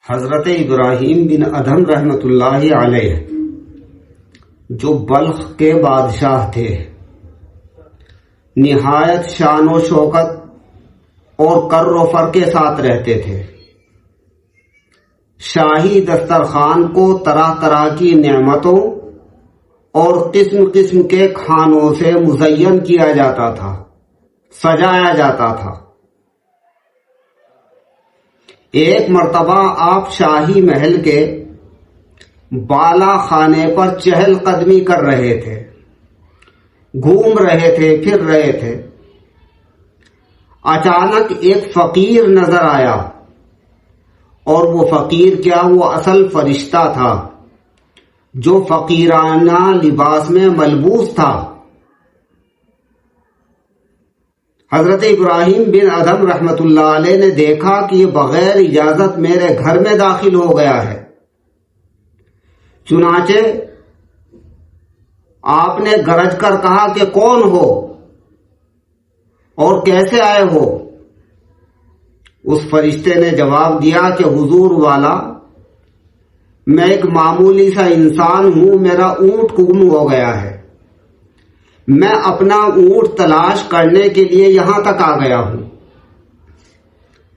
حضرت ابراہیم بن ادھم رحمۃ اللہ علیہ جو بلخ کے بادشاہ تھے، نہایت شان و شوکت اور کر و فر کے ساتھ رہتے تھے۔ شاہی دسترخوان کو طرح طرح کی نعمتوں اور قسم قسم کے کھانوں سے مزین کیا جاتا تھا، سجایا جاتا تھا۔ ایک مرتبہ آپ شاہی محل کے بالا خانے پر چہل قدمی کر رہے تھے، گھوم رہے تھے، پھر رہے تھے۔ اچانک ایک فقیر نظر آیا، اور وہ فقیر کیا، وہ اصل فرشتہ تھا جو فقیرانہ لباس میں ملبوس تھا۔ حضرت ابراہیم بن ادھم رحمۃ اللہ علیہ نے دیکھا کہ یہ بغیر اجازت میرے گھر میں داخل ہو گیا ہے۔ چنانچہ آپ نے گرج کر کہا کہ کون ہو اور کیسے آئے ہو؟ اس فرشتے نے جواب دیا کہ حضور والا، میں ایک معمولی سا انسان ہوں، میرا اونٹ گم ہو گیا ہے، میں اپنا اونٹ تلاش کرنے کے لیے یہاں تک آ گیا ہوں۔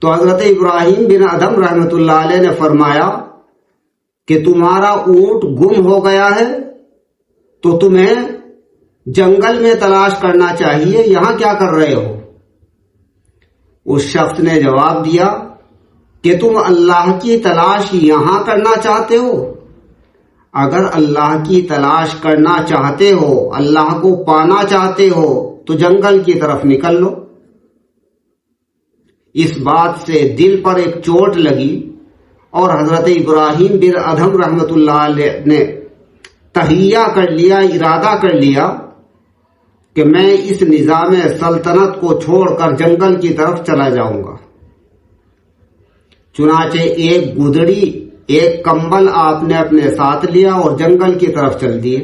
تو حضرت ابراہیم بن ادھم رحمۃ اللہ علیہ نے فرمایا کہ تمہارا اونٹ گم ہو گیا ہے تو تمہیں جنگل میں تلاش کرنا چاہیے، یہاں کیا کر رہے ہو؟ اس شخص نے جواب دیا کہ تم اللہ کی تلاش یہاں کرنا چاہتے ہو؟ اگر اللہ کی تلاش کرنا چاہتے ہو، اللہ کو پانا چاہتے ہو تو جنگل کی طرف نکل لو۔ اس بات سے دل پر ایک چوٹ لگی اور حضرت ابراہیم بن ادھم رحمۃ اللہ علیہ نے تہیہ کر لیا، ارادہ کر لیا کہ میں اس نظام سلطنت کو چھوڑ کر جنگل کی طرف چلا جاؤں گا۔ چنانچہ ایک گدڑی، ایک کمبل آپ نے اپنے ساتھ لیا اور جنگل کی طرف چل دیے۔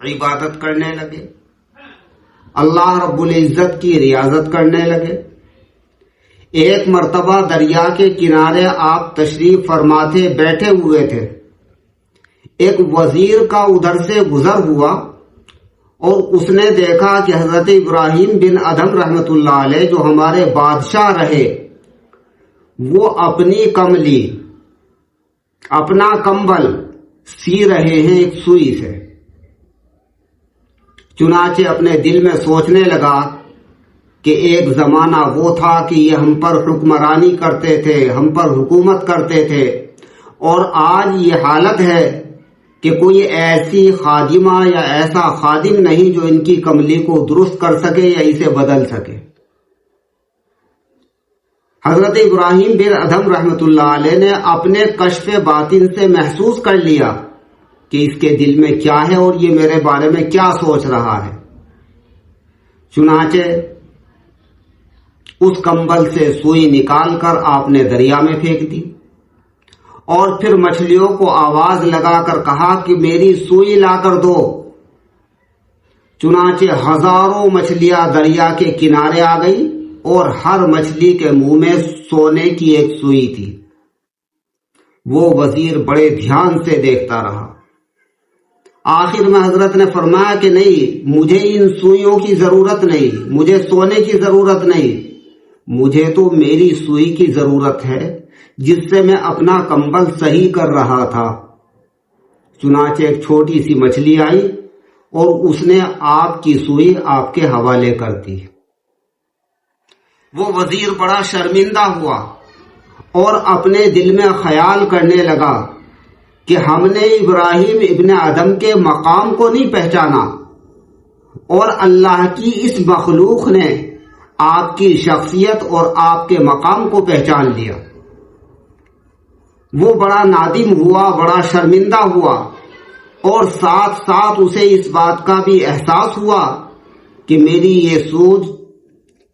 عبادت کرنے لگے، اللہ رب العزت کی ریاضت کرنے لگے۔ ایک مرتبہ دریا کے کنارے آپ تشریف فرما تھے، بیٹھے ہوئے تھے۔ ایک وزیر کا ادھر سے گزر ہوا اور اس نے دیکھا کہ حضرت ابراہیم بن ادھم رحمۃ اللہ علیہ جو ہمارے بادشاہ رہے، وہ اپنی کملی، اپنا کمبل سی رہے ہیں ایک سوئی سے۔ چنانچہ اپنے دل میں سوچنے لگا کہ ایک زمانہ وہ تھا کہ یہ ہم پر حکمرانی کرتے تھے، ہم پر حکومت کرتے تھے، اور آج یہ حالت ہے کہ کوئی ایسی خادمہ یا ایسا خادم نہیں جو ان کی کملی کو درست کر سکے یا اسے بدل سکے۔ حضرت ابراہیم بن ادھم رحمۃ اللہ علیہ نے اپنے کشف باطن سے محسوس کر لیا کہ اس کے دل میں کیا ہے اور یہ میرے بارے میں کیا سوچ رہا ہے۔ چنانچہ اس کمبل سے سوئی نکال کر آپ نے دریا میں پھینک دی اور پھر مچھلیوں کو آواز لگا کر کہا کہ میری سوئی لا کر دو۔ چنانچہ ہزاروں مچھلیاں دریا کے کنارے آ گئی اور ہر مچھلی کے منہ میں سونے کی ایک سوئی تھی۔ وہ وزیر بڑے دھیان سے دیکھتا رہا۔ آخر میں حضرت نے فرمایا کہ نہیں، مجھے ان سوئیوں کی ضرورت نہیں، مجھے سونے کی ضرورت نہیں، مجھے تو میری سوئی کی ضرورت ہے جس سے میں اپنا کمبل صحیح کر رہا تھا۔ چنانچہ ایک چھوٹی سی مچھلی آئی اور اس نے آپ کی سوئی آپ کے حوالے کر دی۔ وہ وزیر بڑا شرمندہ ہوا اور اپنے دل میں خیال کرنے لگا کہ ہم نے ابراہیم ابن ادھم کے مقام کو نہیں پہچانا اور اللہ کی اس مخلوق نے آپ کی شخصیت اور آپ کے مقام کو پہچان لیا۔ وہ بڑا نادم ہوا، بڑا شرمندہ ہوا، اور ساتھ ساتھ اسے اس بات کا بھی احساس ہوا کہ میری یہ سوچ،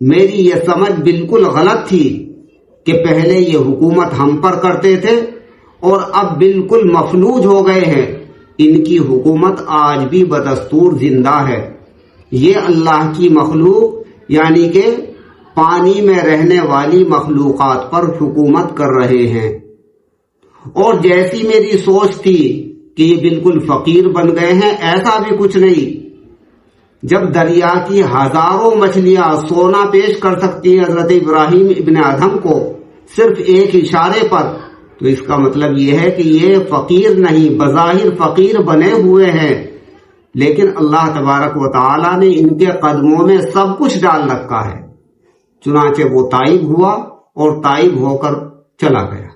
میری یہ سمجھ بالکل غلط تھی کہ پہلے یہ حکومت ہم پر کرتے تھے اور اب بالکل مفلوج ہو گئے ہیں، ان کی حکومت آج بھی بدستور زندہ ہے۔ یہ اللہ کی مخلوق یعنی کہ پانی میں رہنے والی مخلوقات پر حکومت کر رہے ہیں، اور جیسی میری سوچ تھی کہ یہ بالکل فقیر بن گئے ہیں، ایسا بھی کچھ نہیں۔ جب دریا کی ہزاروں مچھلیاں سونا پیش کر سکتی ہیں حضرت ابراہیم ابن ادہم کو صرف ایک اشارے پر، تو اس کا مطلب یہ ہے کہ یہ فقیر نہیں، بظاہر فقیر بنے ہوئے ہیں، لیکن اللہ تبارک و تعالی نے ان کے قدموں میں سب کچھ ڈال رکھا ہے۔ چنانچہ وہ تائب ہوا اور تائب ہو کر چلا گیا۔